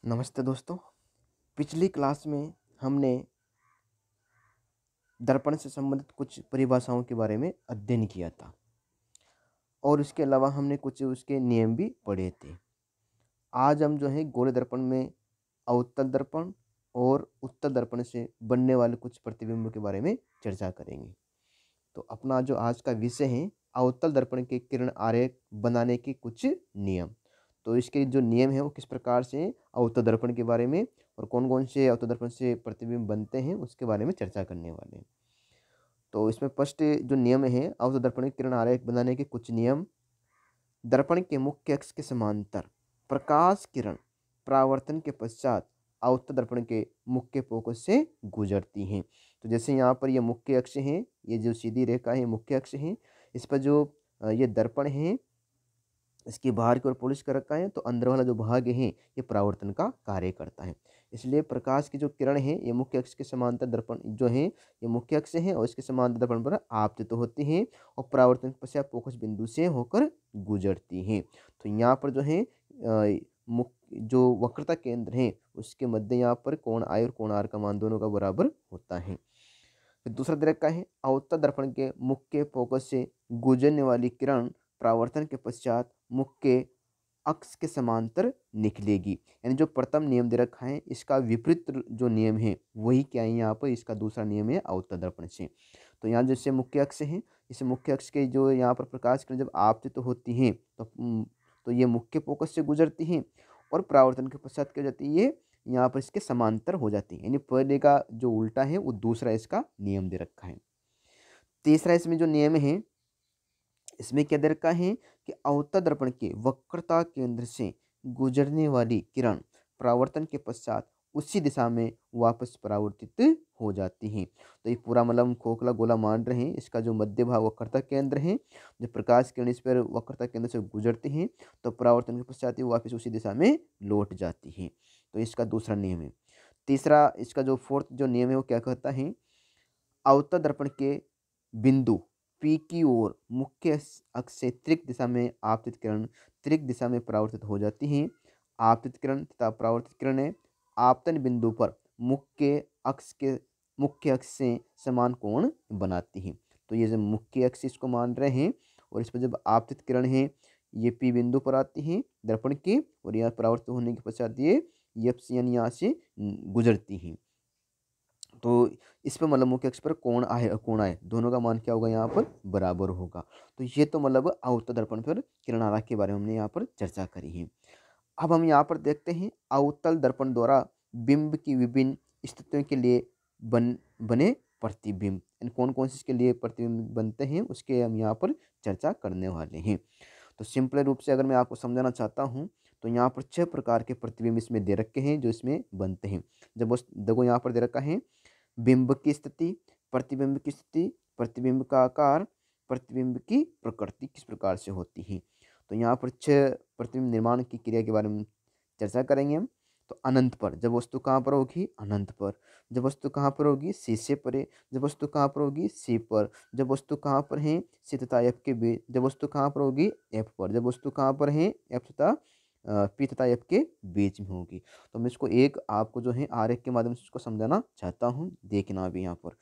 नमस्ते दोस्तों। पिछली क्लास में हमने दर्पण से संबंधित कुछ परिभाषाओं के बारे में अध्ययन किया था और इसके अलावा हमने कुछ उसके नियम भी पढ़े थे। आज हम जो है गोले दर्पण में अवतल दर्पण और उत्तल दर्पण से बनने वाले कुछ प्रतिबिंब के बारे में चर्चा करेंगे। तो अपना जो आज का विषय है अवतल दर्पण के किरण आरेख बनाने के कुछ नियम। तो इसके जो नियम है वो किस प्रकार से अवतल दर्पण के बारे में और कौन कौन से अवतल दर्पण से प्रतिबिंब बनते हैं उसके बारे में चर्चा करने वाले हैं। तो इसमें फर्स्ट जो नियम है अवतल दर्पण के किरण आरेख बनाने के कुछ नियम। दर्पण के मुख्य अक्ष के समांतर प्रकाश किरण परावर्तन के पश्चात अवतल दर्पण के मुख्य फोकस से गुजरती हैं। तो जैसे यहाँ पर ये मुख्य अक्ष है, ये जो सीधी रेखा है मुख्य अक्ष है, इस पर जो ये दर्पण है इसके बाहर की ओर पॉलिश कर रखा है, तो अंदर वाला जो भाग है ये परावर्तन का कार्य करता है। इसलिए प्रकाश की जो किरण है ये मुख्य अक्ष के समांतर दर्पण जो है ये मुख्य अक्ष है और इसके समांतर दर्पण पर आपतित होती हैं और परावर्तन के पश्चात फोकस बिंदु से होकर गुजरती हैं। तो यहाँ पर जो है जो वक्रता केंद्र है उसके मध्य यहाँ पर कोण आई और कोण आर का मान दोनों का बराबर होता है। फिर दूसरा दे रखा है अवतल दर्पण के मुख्य फोकस से गुजरने वाली किरण परावर्तन के पश्चात मुख्य अक्ष के समांतर निकलेगी। यानी जो प्रथम नियम दे रखा है इसका विपरीत जो नियम है वही क्या है यहाँ पर इसका दूसरा नियम है अवतल दर्पण से। तो यहाँ जैसे मुख्य अक्ष है, इस मुख्य अक्ष के जो यहाँ पर प्रकाश किरण जब आपतित होती हैं तो ये मुख्य फोकस से गुजरती हैं और परावर्तन के पश्चात क्या हो जाती है ये यहाँ पर इसके समांतर हो जाती है। यानी पहले का जो उल्टा है वो दूसरा इसका नियम दे रखा है। तीसरा इसमें जो नियम है इसमें क्या दे रखा है कि अवतल दर्पण के वक्रता केंद्र से गुजरने वाली किरण परावर्तन के पश्चात उसी दिशा में वापस परावर्तित हो जाती हैं। तो ये पूरा मतलब हम खोखला गोला मान रहे हैं, इसका जो मध्य भाग वक्रता केंद्र है, जब प्रकाश किरण इस पर वक्रता केंद्र से गुजरती हैं तो परावर्तन के पश्चात ये वापस उसी दिशा में लौट जाती हैं। तो इसका दूसरा नियम है। तीसरा इसका जो फोर्थ जो नियम है वो क्या कहता है, अवतल दर्पण के बिंदु पी की ओर मुख्य अक्ष से त्रिक दिशा में आपतित किरण त्रिक दिशा में परावर्तित हो जाती हैं। आपतित किरण तथा परावर्तित किरणें आपतन बिंदु पर मुख्य अक्ष से समान कोण बनाती हैं। तो ये जो मुख्य अक्ष इसको मान रहे हैं और इस पर जब आपतित किरण है ये पी बिंदु पर आती हैं दर्पण के और यहाँ परावर्तित होने के पश्चात ये एफ से यानी यहाँ से गुजरती हैं। तो इस पर मतलब मुख्य अक्ष पर कोण आए दोनों का मान क्या होगा यहाँ पर बराबर होगा। तो ये तो मतलब अवतल दर्पण पर किरण आरेख के बारे में हमने यहाँ पर चर्चा करी है। अब हम यहाँ पर देखते हैं अवतल दर्पण द्वारा बिंब की विभिन्न स्थितियों के लिए बने प्रतिबिंब, कौन कौन से इसके लिए प्रतिबिंब बनते हैं उसके हम यहाँ पर चर्चा करने वाले हैं। तो सिंपल रूप से अगर मैं आपको समझाना चाहता हूँ तो यहाँ पर 6 प्रकार के प्रतिबिंब इसमें दे रखे हैं जो इसमें बनते हैं। जब उस देखो यहाँ पर दे रखा है बिंब की स्थिति, प्रतिबिंब की स्थिति, प्रतिबिंब का आकार, प्रतिबिंब की प्रकृति किस प्रकार से होती है। तो यहाँ पर 6 प्रतिबिंब निर्माण की क्रिया के बारे में चर्चा करेंगे हम। तो अनंत पर, जब वस्तु कहाँ पर होगी अनंत पर, जब वस्तु कहाँ पर होगी सी से परे, जब वस्तु कहाँ पर होगी सी पर, जब वस्तु कहाँ पर है सी तथा एफ के बीच, जब वस्तु कहाँ पर होगी एफ पर, जब वस्तु कहाँ पर है एफ तथा पी तथा एफ के बीच में होगी। तो मैं इसको एक आपको जो है आरेख के माध्यम से इसको समझाना चाहता हूँ, देखना भी यहाँ पर।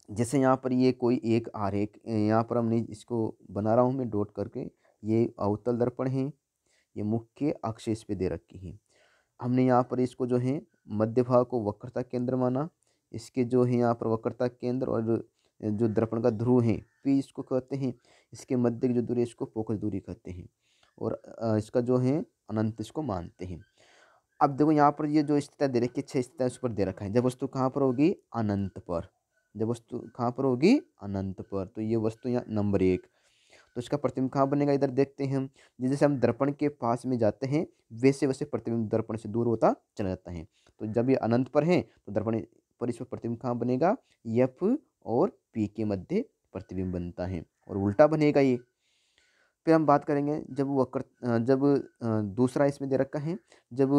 जैसे यहाँ पर ये कोई एक आरेख यहाँ पर हमने इसको बना रहा हूँ मैं डॉट करके, ये अवतल दर्पण है, ये मुख्य अक्ष इस पे दे रखी है। हमने यहाँ पर इसको जो है मध्य भाग को वक्रता केंद्र माना, इसके जो है यहाँ पर वक्रता केंद्र और जो दर्पण का ध्रुव है पी इसको कहते हैं, इसके मध्य की जो दूरी है इसको फोकस दूरी कहते हैं और इसका जो है अनंत इसको मानते हैं। अब देखो यहाँ पर ये जो स्थिति दे रखी है 6 स्थितियाँ उस पर दे रखा है। जब वस्तु कहाँ पर होगी अनंत पर, जब वस्तु कहाँ पर होगी अनंत पर, तो ये वस्तु यहाँ नंबर 1। तो इसका प्रतिबिंब कहाँ बनेगा इधर देखते हैं हम। जैसे हम दर्पण के पास में जाते हैं वैसे वैसे प्रतिबिंब दर्पण से दूर होता चला जाता है। तो जब ये अनंत पर है तो दर्पण पर इस पर प्रतिबिंब कहाँ बनेगा एफ और पी के मध्य प्रतिबिंब बनता है और उल्टा बनेगा ये। फिर हम बात करेंगे जब दूसरा इसमें दे रखा है जब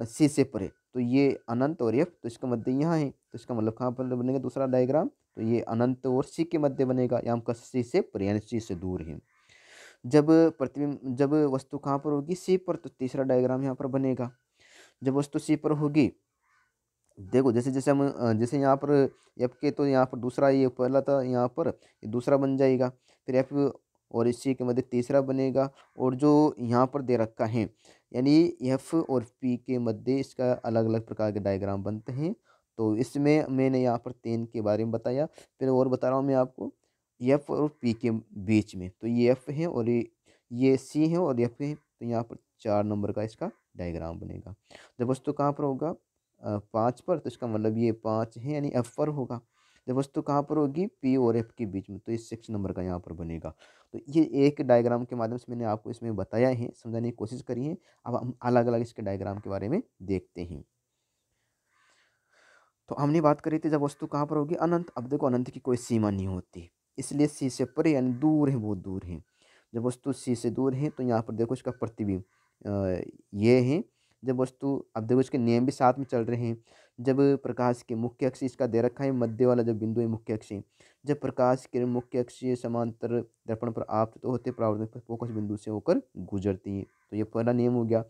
सी से परे, तो ये अनंत और एफ, तो इसका मध्य यहाँ है, तो इसका मतलब कहाँ पर बनेगा दूसरा डायग्राम, तो ये अनंत और सी के मध्य बनेगा, या हम सी से परे यानी सी से दूर है। जब वस्तु कहाँ पर होगी सी पर, तो तीसरा डायग्राम यहाँ पर बनेगा। जब वस्तु सी पर होगी, देखो जैसे जैसे हम जैसे यहाँ पर एफ के, तो यहाँ पर दूसरा, ये पहला था यहाँ पर, ये दूसरा बन जाएगा। फिर एफ और इस सी के मध्य तीसरा बनेगा। और जो यहाँ पर दे रखा है, यानी एफ और पी के मध्य इसका अलग अलग प्रकार के डायग्राम बनते हैं। तो इसमें मैंने यहाँ पर 3 के बारे में बताया। फिर और बता रहा हूँ मैं आपको, एफ और पी के बीच में, तो ये एफ है और ये सी है और एफ है, तो यहाँ पर 4 नंबर का इसका डायग्राम बनेगा। जब वस्तु कहाँ पर होगा, 5 पर, तो इसका मतलब ये 5 है, यानी एफ पर होगा। जब वस्तु कहाँ पर होगी, पी और एफ के बीच में, तो ये 6 नंबर का यहाँ पर बनेगा। तो ये एक डायग्राम के माध्यम से मैंने आपको इसमें बताया है, समझाने की कोशिश करी है। अब हम अलग अलग इसके डायग्राम के बारे में देखते हैं। तो हमने बात करी थी जब वस्तु कहाँ पर होगी, अनंत। अब देखो अनंत की कोई सीमा नहीं होती, इसलिए सी से परे यानी दूर है, बहुत दूर है। जब वस्तु सी से दूर है, तो यहाँ पर देखो इसका प्रतिबिंब ये है। जब वस्तु, अब देखो इसके नियम भी साथ में चल रहे हैं। जब प्रकाश के मुख्य अक्ष इसका दे रखा है, मध्य वाला जो बिंदु है मुख्य अक्ष, जब प्रकाश किरण मुख्य अक्ष समांतर दर्पण पर आपतित होते, परावर्तन पर फोकस बिंदु से होकर गुजरती है। तो ये पहला नियम हो गया।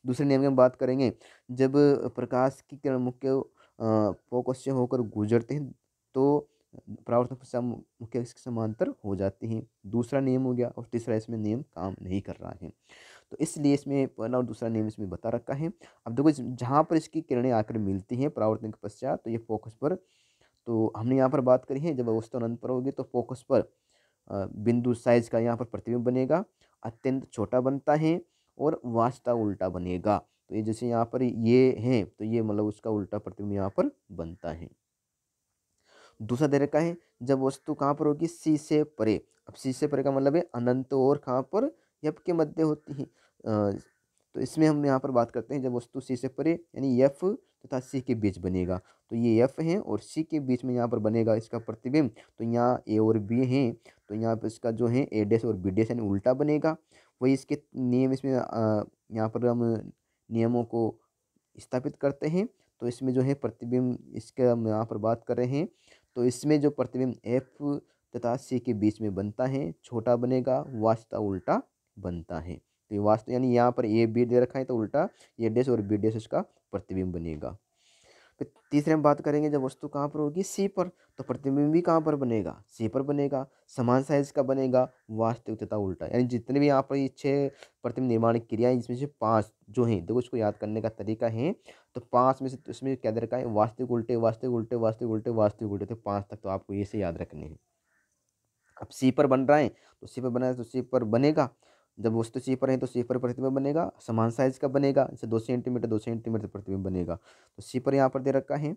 दूसरे नियम की हम बात करेंगे, जब प्रकाश की किरण मुख्य फोकस से होकर गुजरते हैं, तो परावर्तन पर मुख्य अक्ष के समांतर हो जाते हैं। दूसरा नियम हो गया। और तीसरा इसमें नियम काम नहीं कर रहा है, तो इसलिए इसमें पहला और दूसरा नियम इसमें बता रखा है। अब देखो जहाँ पर इसकी किरणें आकर मिलती हैं परावर्तन के पश्चात, तो ये फोकस पर, तो हमने यहाँ पर बात करी है, जब वस्तु अनंत पर होगी तो फोकस पर बिंदु साइज का यहाँ पर प्रतिबिंब बनेगा, अत्यंत छोटा बनता है और वास्तव उल्टा बनेगा। तो ये जैसे यहाँ पर ये है, तो ये मतलब उसका उल्टा प्रतिबिंब यहाँ पर बनता है। दूसरा दे रखा है, जब वस्तु कहाँ पर होगी, सी से परे। अब सी से परे का मतलब है अनंत और कहाँ पर, एफ के मध्य होती है। तो इसमें हम यहाँ पर बात करते हैं, जब वस्तु सी से परे यानी एफ तथा सी के बीच बनेगा, तो ये एफ है और सी के बीच में यहाँ पर बनेगा इसका प्रतिबिंब। तो यहाँ ए और बी है, तो यहाँ पर इसका जो है ए डैश और बी डैश यानी उल्टा बनेगा। वही इसके नियम इसमें यहाँ पर हम नियमों को स्थापित करते हैं। तो इसमें जो है प्रतिबिंब, इसके हम यहाँ पर बात कर रहे हैं, तो इसमें जो प्रतिबिंब एफ तथा सी के बीच में बनता है, छोटा बनेगा, वास्तव उल्टा बनता है। तो ये वास्तव यानी यहाँ पर ए बी दे रखा है, तो उल्टा ये डैश और बी डैश इसका प्रतिबिंब बनेगा। फिर तीसरे में बात करेंगे, जब वस्तु कहाँ पर होगी, सी पर, तो प्रतिबिंब भी कहाँ पर बनेगा, सी पर बनेगा, समान साइज का बनेगा, वास्तविक तथा उल्टा। यानी जितने भी यहाँ पर ये 6 प्रतिबिंब निर्माण क्रियाएं, जिसमें से 5 जो हैं, देखो इसको याद करने का तरीका है। तो 5 में से, तो इसमें क्या दे रखा है, वास्तविक उल्टे, वास्तविक उल्टे, वास्तविक उल्टे, वास्तविक उल्टे, तो 5 तक तो आपको ये से याद रखने हैं। अब सी पर बन रहा है, तो सी पर बना है, तो सी पर बनेगा। जब वस्तु सी पर है, तो सी पर प्रतिबिंब बनेगा, समान साइज का बनेगा, जैसे 2 सेंटीमीटर प्रतिबिंब बनेगा। तो सी पर यहाँ पर दे रखा है,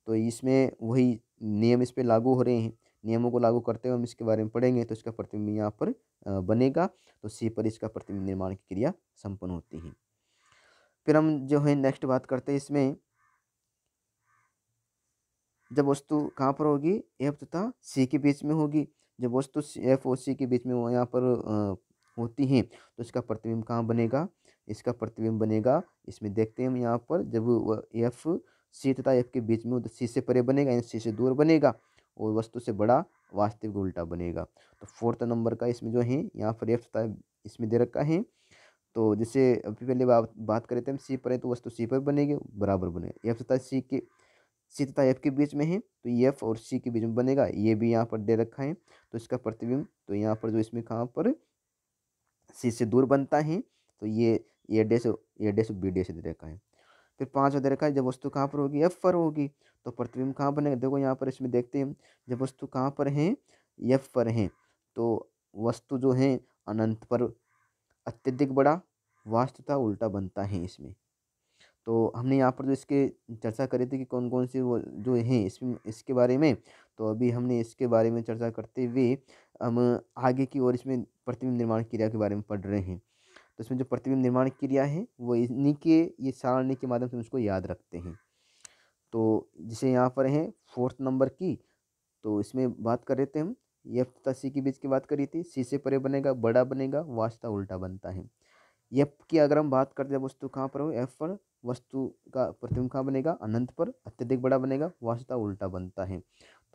तो इसमें वही नियम इस पर लागू हो रहे हैं। नियमों को लागू करते हुए हम इसके बारे में पढ़ेंगे, तो इसका प्रतिबिंब यहाँ पर बनेगा। तो सी पर इसका प्रतिबिंब निर्माण की क्रिया संपन्न होती है। फिर हम जो है नेक्स्ट बात करते हैं इसमें, जब वस्तु कहाँ पर होगी, एफ तथा सी के बीच में होगी। जब वस्तु एफ और सी के बीच में वो यहाँ पर होती हैं, तो इसका प्रतिबिंब कहाँ बनेगा, इसका प्रतिबिंब बनेगा, इसमें देखते हैं हम यहाँ पर, जब एफ सी तथा एफ के बीच में हो, तो सी से परे बनेगा यानी सी से दूर बनेगा, और वस्तु से बड़ा, वास्तविक उल्टा बनेगा। तो फोर्थ नंबर का इसमें जो है यहाँ पर एफ तथा इसमें दे रखा है। तो जैसे अभी पहले बात करें थे हम, सी पर है तो वस्तु सी पर बनेगी, बराबर बनेगा। एफ तथा सी तथा एफ के बीच में है, तो एफ और सी के बीच में बनेगा, ये भी यहाँ पर दे रखा है। तो इसका प्रतिबिंब, तो यहाँ पर जो इसमें कहाँ पर सी से दूर बनता है, तो ये डैश बी डैश दे रखा है। फिर 5 दे रखा है, जब वस्तु कहाँ पर होगी, एफ पर होगी, तो प्रतिबिंब कहाँ बनेगा, देखो यहाँ पर इसमें देखते हैं, जब वस्तु कहाँ पर है, एफ पर है, तो वस्तु जो है अनंत पर अत्यधिक बड़ा, वास्तुता उल्टा बनता है इसमें। तो हमने यहाँ पर जो इसके चर्चा करी थी कि कौन कौन से वो जो हैं इसमें, इसके बारे में, तो अभी हमने इसके बारे में चर्चा करते हुए हम आगे की ओर इसमें प्रतिबिंब निर्माण क्रिया के बारे में पढ़ रहे हैं। तो इसमें जो प्रतिबिंब निर्माण क्रिया है, वो इन्हीं के ये सारणी के माध्यम से उसको याद रखते हैं। तो जैसे यहाँ पर है फोर्थ नंबर की, तो इसमें बात कर रहे थे हम, एफ तथा सी के बीच की बात करी थी, सी से परे बनेगा, बड़ा बनेगा, वास्तव उल्टा बनता है। एफ की अगर हम बात करते हैं, वस्तु कहाँ पर हो, एफ पर, वस्तु का प्रतिबिंब कहाँ बनेगा, अनंत पर, अत्यधिक बड़ा बनेगा, वास्तव उल्टा बनता है।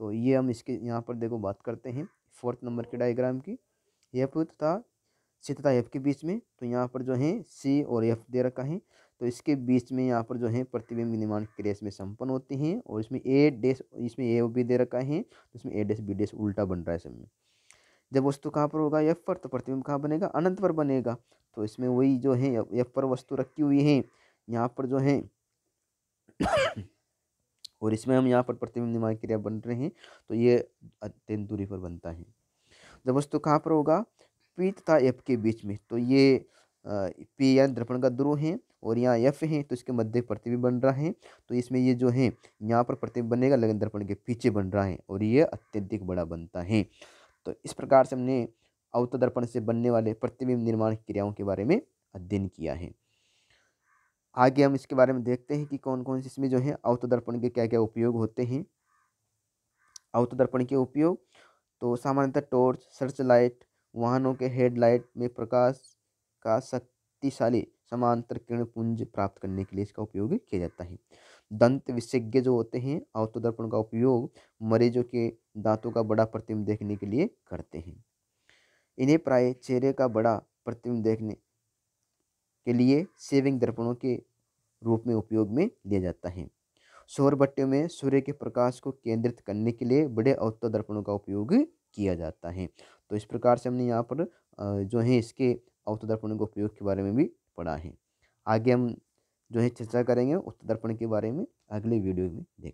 तो ये हम इसके यहाँ पर देखो बात करते हैं फोर्थ नंबर के डायग्राम की, एफ तथा सी तथा एफ के बीच में। तो यहाँ पर जो है सी और एफ दे रखा है, तो इसके बीच में यहाँ पर जो है प्रतिबिंब निर्माण क्रिया इसमें संपन्न होती हैं और इसमें ए डैश, इसमें ए भी दे रखा है, तो इसमें ए डैश बी डैश उल्टा बन रहा है सब में। जब वस्तु कहाँ पर होगा, एफ पर, तो प्रतिबिंब कहाँ बनेगा, अनंत पर बनेगा। तो इसमें वही जो है एफ पर वस्तु रखी हुई है यहाँ पर जो है और इसमें हम यहाँ पर प्रतिबिंब निर्माण क्रिया बन रहे हैं, तो ये अत्यंत दूरी पर बनता है। जब वस्तु कहाँ पर होगा, पी तथा एफ के बीच में, तो ये पी या दर्पण का ध्रुव है और यहाँ एफ है, तो इसके मध्य प्रतिबिंब बन रहा है। तो इसमें ये जो है यहाँ पर प्रतिबिंब बनेगा लेकिन दर्पण के पीछे बन रहा है और ये अत्यधिक बड़ा बनता है। तो इस प्रकार से हमने अवतल दर्पण से बनने वाले प्रतिबिंब निर्माण क्रियाओं के बारे में अध्ययन किया है। आगे हम इसके बारे में देखते हैं कि कौन कौन से इसमें जो है अवतल दर्पण के क्या क्या उपयोग होते हैं। अवतल दर्पण के उपयोग तो सामान्यतः टॉर्च, सर्च लाइट, वाहनों के हेडलाइट में प्रकाश का शक्तिशाली समांतर किरण पुंज प्राप्त करने के लिए इसका उपयोग किया जाता है। दंत विशेषज्ञ जो होते हैं अवतल दर्पण का उपयोग मरीजों के दांतों का बड़ा प्रतिबिंब देखने के लिए करते हैं। इन्हें प्राय चेहरे का बड़ा प्रतिबिंब देखने के लिए शेविंग दर्पणों के रूप में उपयोग में लिया जाता है। सौर भट्टियों में सूर्य के प्रकाश को केंद्रित करने के लिए बड़े अवतल दर्पणों का उपयोग किया जाता है। तो इस प्रकार से हमने यहाँ पर जो है इसके अवतल दर्पणों के उपयोग के बारे में भी पढ़ा है। आगे हम जो है चर्चा करेंगे उत्तल दर्पण के बारे में अगले वीडियो में देखें।